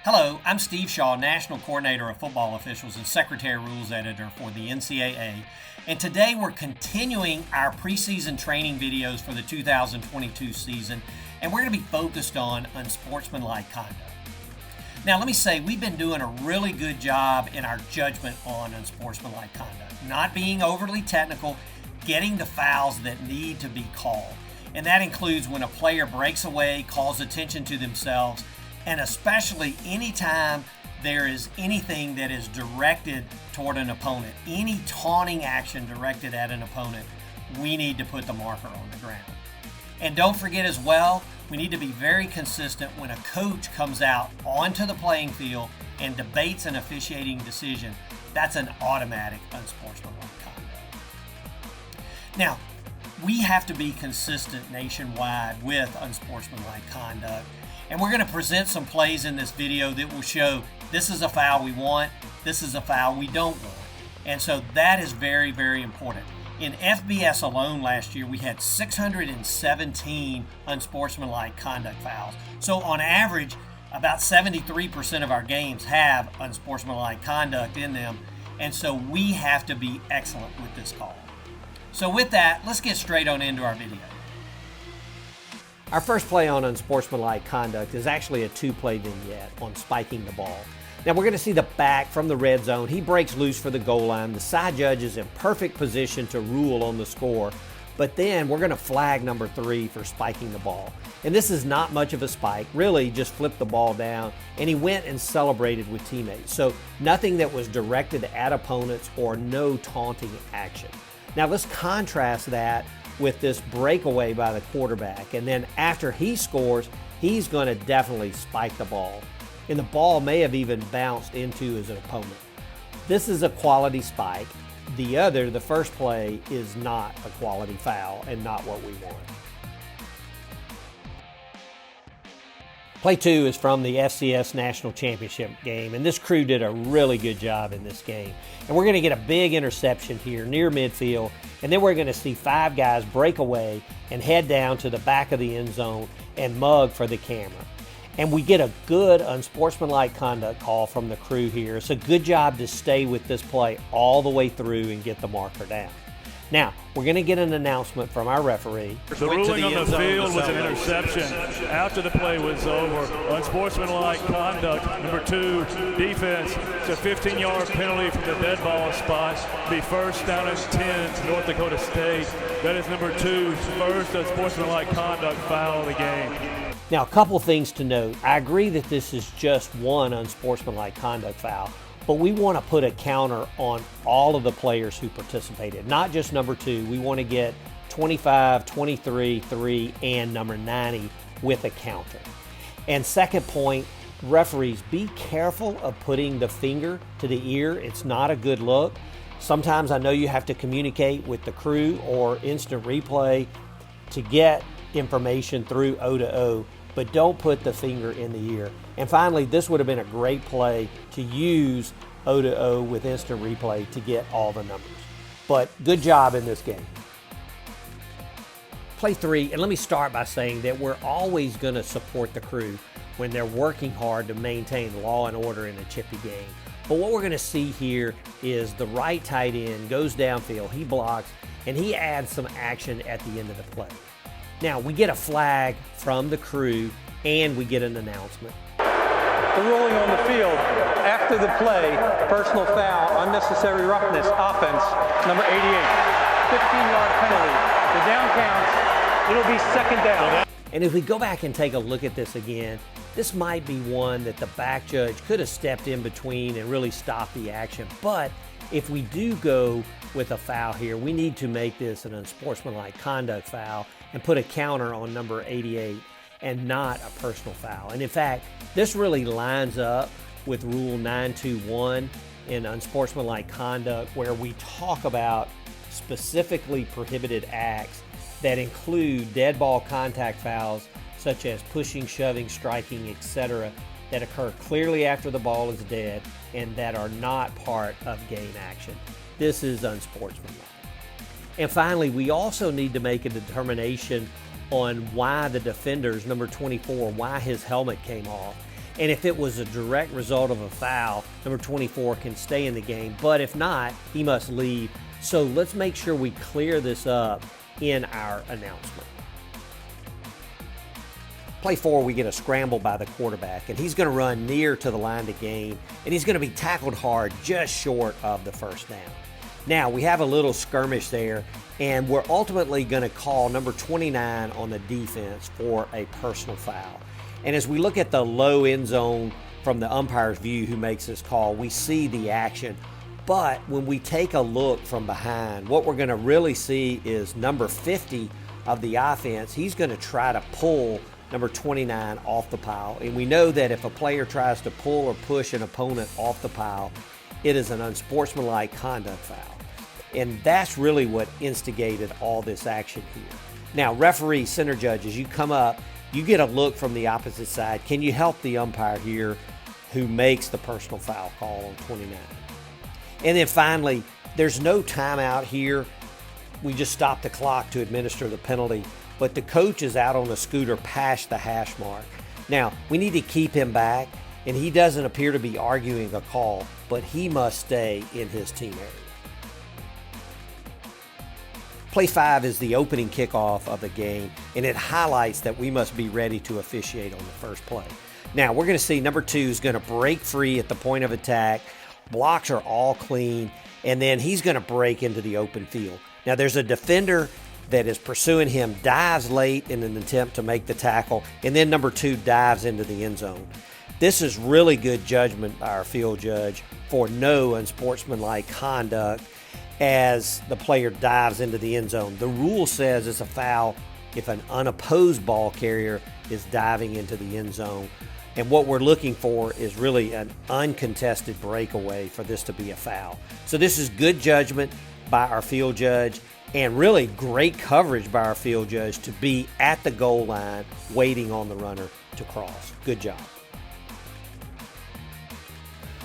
Hello, I'm Steve Shaw, National Coordinator of Football Officials and Secretary Rules Editor for the NCAA. And today we're continuing our preseason training videos for the 2022 season, and we're going to be focused on unsportsmanlike conduct. Now, let me say, we've been doing a really good job in our judgment on unsportsmanlike conduct, not being overly technical, getting the fouls that need to be called. And that includes when a player breaks away, calls attention to themselves, and especially anytime there is anything that is directed toward an opponent, any taunting action directed at an opponent, we need to put the marker on the ground. And don't forget as well, we need to be very consistent when a coach comes out onto the playing field and debates an officiating decision. That's an automatic unsportsmanlike conduct. Now, we have to be consistent nationwide with unsportsmanlike conduct. And we're going to present some plays in this video that will show this is a foul we want, this is a foul we don't want. And so that is very, very important. In FBS alone last year, we had 617 unsportsmanlike conduct fouls. So on average, about 73% of our games have unsportsmanlike conduct in them. And so we have to be excellent with this call. So with that, let's get straight on into our video. Our first play on unsportsmanlike conduct is actually a two-play vignette on spiking the ball. Now we're going to see the back from the red zone. He breaks loose for the goal line. The side judge is in perfect position to rule on the score. But then we're going to flag number 3 for spiking the ball. And this is not much of a spike, really just flipped the ball down, and he went and celebrated with teammates. So nothing that was directed at opponents or no taunting action. Now let's contrast that with this breakaway by the quarterback. And then after he scores, he's going to definitely spike the ball. And the ball may have even bounced into his opponent. This is a quality spike. The first play, is not a quality foul and not what we want. Play 2 is from the FCS National Championship game, and this crew did a really good job in this game. And we're going to get a big interception here near midfield, and then we're going to see 5 guys break away and head down to the back of the end zone and mug for the camera. And we get a good unsportsmanlike conduct call from the crew here. It's a good job to stay with this play all the way through and get the marker down. Now, we're going to get an announcement from our referee. The ruling on the field was an interception after the play was over. Unsportsmanlike conduct, number 2, defense. It's a 15-yard penalty from the dead ball spot. Be first down and 10, North Dakota State. That is number 2's first unsportsmanlike conduct foul of the game. Now, a couple things to note. I agree that this is just one unsportsmanlike conduct foul, but we want to put a counter on all of the players who participated, not just number 2. We want to get 25, 23, 3, and number 90 with a counter. And second point, referees, be careful of putting the finger to the ear. It's not a good look. Sometimes I know you have to communicate with the crew or instant replay to get information through O2O, but don't put the finger in the ear. And finally, this would have been a great play to use O2O with instant replay to get all the numbers. But good job in this game. Play 3, and let me start by saying that we're always going to support the crew when they're working hard to maintain law and order in a chippy game. But what we're going to see here is the right tight end goes downfield, he blocks, and he adds some action at the end of the play. Now, we get a flag from the crew, and we get an announcement. The ruling on the field, after the play, personal foul, unnecessary roughness, offense, number 88. 15-yard penalty. The down counts, it'll be second down. And if we go back and take a look at this again, this might be one that the back judge could have stepped in between and really stopped the action. But if we do go with a foul here, we need to make this an unsportsmanlike conduct foul and put a counter on number 88 and not a personal foul. And in fact, this really lines up with Rule 921 in unsportsmanlike conduct, where we talk about specifically prohibited acts that include dead ball contact fouls such as pushing, shoving, striking, etc., that occur clearly after the ball is dead and that are not part of game action. This is unsportsmanlike. And finally, we also need to make a determination on why the defender's number 24, why his helmet came off. And if it was a direct result of a foul, number 24 can stay in the game. But if not, he must leave. So let's make sure we clear this up in our announcement. Play 4, we get a scramble by the quarterback, and he's going to run near to the line to gain, and he's going to be tackled hard just short of the first down. Now, we have a little skirmish there, and we're ultimately going to call number 29 on the defense for a personal foul. And as we look at the low end zone from the umpire's view who makes this call, we see the action. But when we take a look from behind, what we're going to really see is number 50 of the offense. He's going to try to pull number 29 off the pile. And we know that if a player tries to pull or push an opponent off the pile, it is an unsportsmanlike conduct foul. And that's really what instigated all this action here. Now, referee, center judges, you come up, you get a look from the opposite side. Can you help the umpire here who makes the personal foul call on 29? And then finally, there's no timeout here. We just stop the clock to administer the penalty, but the coach is out on a scooter past the hash mark. Now, we need to keep him back, and he doesn't appear to be arguing a call, but he must stay in his team area. Play 5 is the opening kickoff of the game, and it highlights that we must be ready to officiate on the first play. Now, we're going to see number 2 is going to break free at the point of attack. Blocks are all clean, and then he's going to break into the open field. Now, there's a defender that is pursuing him, dives late in an attempt to make the tackle, and then number 2 dives into the end zone. This is really good judgment by our field judge for no unsportsmanlike conduct as the player dives into the end zone. The rule says it's a foul if an unopposed ball carrier is diving into the end zone. And what we're looking for is really an uncontested breakaway for this to be a foul. So this is good judgment by our field judge and really great coverage by our field judge to be at the goal line waiting on the runner to cross. Good job.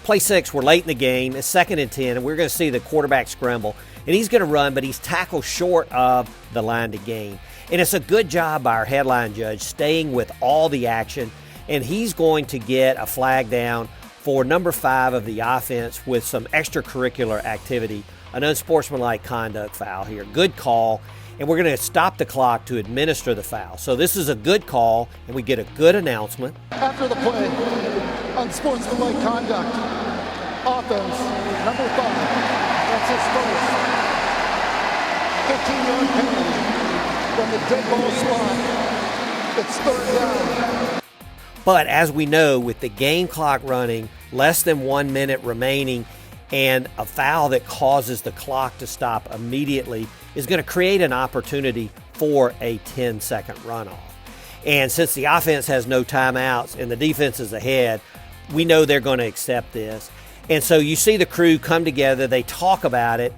Play 6, we're late in the game. It's 2nd and 10, and we're going to see the quarterback scramble. And he's going to run, but he's tackled short of the line to gain. And it's a good job by our headline judge staying with all the action. And he's going to get a flag down for number 5 of the offense with some extracurricular activity, an unsportsmanlike conduct foul here. Good call. And we're going to stop the clock to administer the foul. So this is a good call, and we get a good announcement. After the play, unsportsmanlike conduct, offense, number 5, that's his first 15-yard penalty from the dead ball spot. It's 3rd down. But as we know, with the game clock running, less than 1 minute remaining, and a foul that causes the clock to stop immediately is going to create an opportunity for a 10-second runoff. And since the offense has no timeouts and the defense is ahead, we know they're going to accept this. And so you see the crew come together, they talk about it,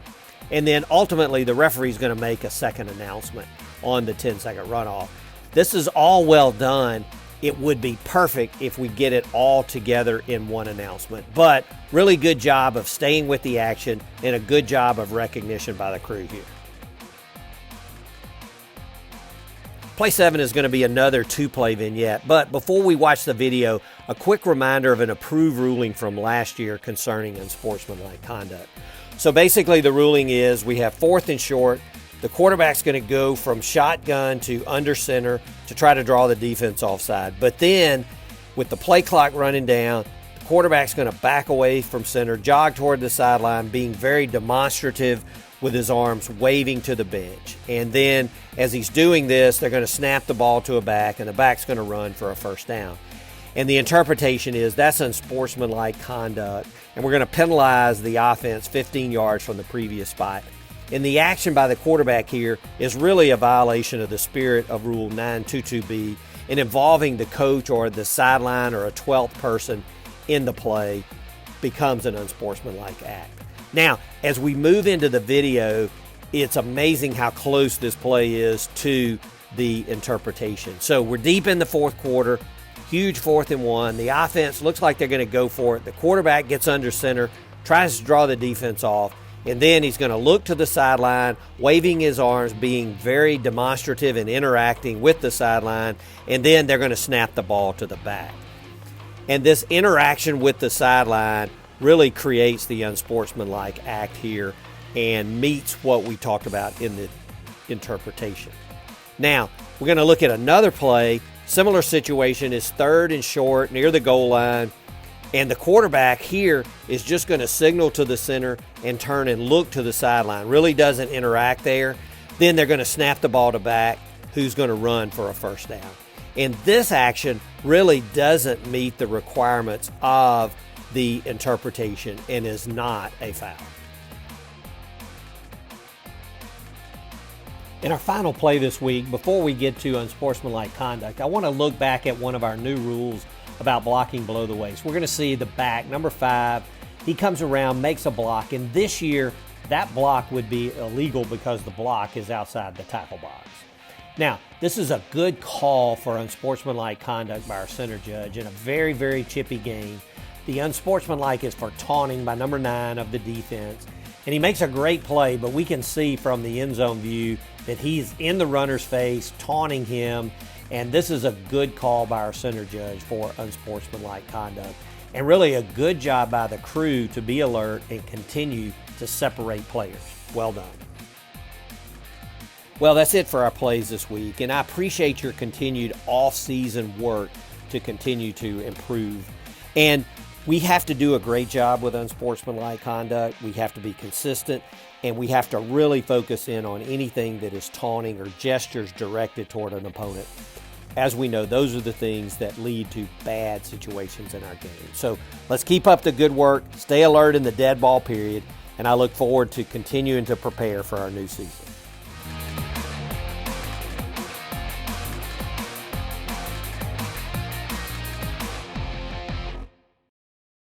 and then ultimately the referee is going to make a second announcement on the 10-second runoff. This is all well done. It would be perfect if we get it all together in one announcement. But really good job of staying with the action and a good job of recognition by the crew here. Play 7 is going to be another 2-play vignette, but before we watch the video, a quick reminder of an approved ruling from last year concerning unsportsmanlike conduct. So basically the ruling is we have 4th and short. The quarterback's going to go from shotgun to under center to try to draw the defense offside. But then with the play clock running down, the quarterback's going to back away from center, jog toward the sideline, being very demonstrative with his arms waving to the bench. And then as he's doing this, they're going to snap the ball to a back, and the back's going to run for a first down. And the interpretation is that's unsportsmanlike conduct, and we're going to penalize the offense 15 yards from the previous spot. And the action by the quarterback here is really a violation of the spirit of Rule 922B, and involving the coach or the sideline or a 12th person in the play becomes an unsportsmanlike act. Now, as we move into the video, it's amazing how close this play is to the interpretation. So we're deep in the 4th quarter, huge 4th and 1. The offense looks like they're going to go for it. The quarterback gets under center, tries to draw the defense off, and then he's going to look to the sideline, waving his arms, being very demonstrative and interacting with the sideline, and then they're going to snap the ball to the back. And this interaction with the sideline really creates the unsportsmanlike act here and meets what we talked about in the interpretation. Now, we're going to look at another play. Similar situation is 3rd and short near the goal line. And the quarterback here is just going to signal to the center and turn and look to the sideline. Really doesn't interact there. Then they're going to snap the ball to back, who's going to run for a first down. And this action really doesn't meet the requirements of the interpretation and is not a foul. In our final play this week, before we get to unsportsmanlike conduct, I want to look back at one of our new rules about blocking below the waist. We're going to see the back, number 5, he comes around, makes a block, and this year that block would be illegal because the block is outside the tackle box. Now, this is a good call for unsportsmanlike conduct by our center judge in a very, very chippy game. The unsportsmanlike is for taunting by number 9 of the defense, and he makes a great play, but we can see from the end zone view that he's in the runner's face, taunting him, and this is a good call by our center judge for unsportsmanlike conduct, and really a good job by the crew to be alert and continue to separate players. Well done. Well, that's it for our plays this week, and I appreciate your continued off-season work to continue to improve. And we have to do a great job with unsportsmanlike conduct. We have to be consistent, and we have to really focus in on anything that is taunting or gestures directed toward an opponent. As we know, those are the things that lead to bad situations in our game. So let's keep up the good work, stay alert in the dead ball period, and I look forward to continuing to prepare for our new season.